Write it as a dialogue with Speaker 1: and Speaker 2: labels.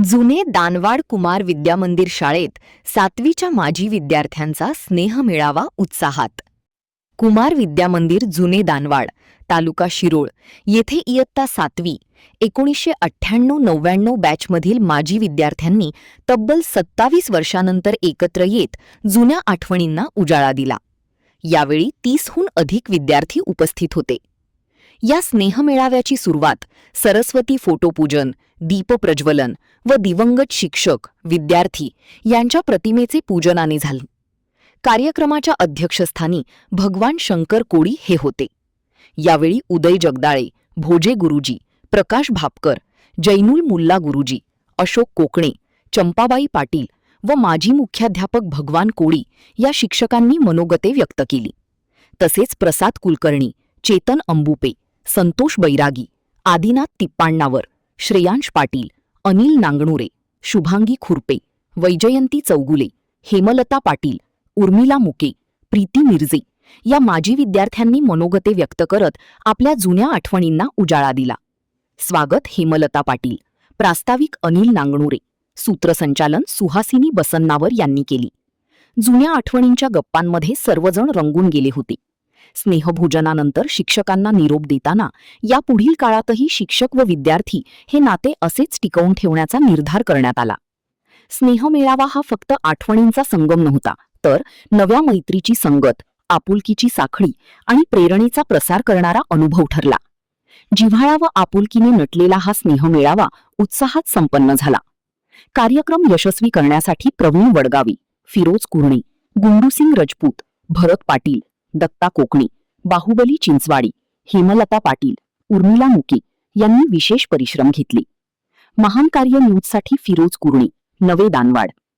Speaker 1: जुने दानवाड कुमार विद्यामंदिर शाळेत 7वीच्या माजी विद्यार्थ्यांचा स्नेहमेळावा उत्साहात. कुमार विद्यामंदिर जुने दानवाड, तालुका शिरोळ येथे इयत्ता 7वी 1998-99 बॅचमधील माजी विद्यार्थ्यांनी तब्बल 27 वर्षांनंतर एकत्र येत जुन्या आठवणींना उजाळा दिला. यावेळी 30हून अधिक विद्यार्थी उपस्थित होते. या स्नेहमेळाव्याची सुरुवात सरस्वती फोटोपूजन, दीपप्रज्वलन व दिवंगत शिक्षक, विद्यार्थी यांच्या प्रतिमेचे पूजनाने झाली. कार्यक्रमाच्या अध्यक्षस्थानी भगवान शंकर कोळी हे होते. यावेळी उदय जगदाळे, भोजे गुरुजी, प्रकाश भापकर, जैनुल मुल्ला गुरुजी, अशोक कोकणे, चंपाबाई पाटील व माजी मुख्याध्यापक भगवान कोळी या शिक्षकांनी मनोगते व्यक्त केली. तसेच प्रसाद कुलकर्णी, चेतन अंबुपे, संतोष बैरागी, आदिनाथ तिप्पाण्णावर, श्रेयांश पाटील, अनिल नांगणुरे, शुभांगी खुरपे, वैजयंती चौगुले, हेमलता पाटील, उर्मिला मुके, प्रीती मिर्जे या माजी विद्यार्थ्यांनी मनोगते व्यक्त करत आपल्या जुन्या आठवणींना उजाळा दिला. स्वागत हेमलता पाटील, प्रास्ताविक अनिल नांगणुरे, सूत्रसंचालन सुहासिनी बसन्नावर यांनी केली. जुन्या आठवणींच्या गप्पांमध्ये सर्वजण रंगून गेले होते. स्नेहभोजनानंतर शिक्षकांना निरोप देताना यापुढील काळातही शिक्षक व विद्यार्थी हे नाते असेच टिकवून ठेवण्याचा निर्धार करण्यात आला. स्नेहमेळावा हा फक्त आठवणींचा संगम नव्हता, तर नव्या मैत्रीची संगत, आपुलकीची साखळी आणि प्रेरणेचा प्रसार करणारा अनुभव ठरला. जिव्हाळा व आपुलकीने नटलेला हा स्नेहमेळावा उत्साहात संपन्न झाला. कार्यक्रम यशस्वी करण्यासाठी प्रवीण वडगावी, फिरोज कुर्णे, गुंडूसिंग रजपूत, भरत पाटील, दत्ता कोकणे, बाहुबली चिंचवाडी, हेमलता पाटील, उर्मिला मुके यांनी विशेष परिश्रम घेतले. महान कार्य न्यूजसाठी फिरोज कुर्णे, नवे दानवाड.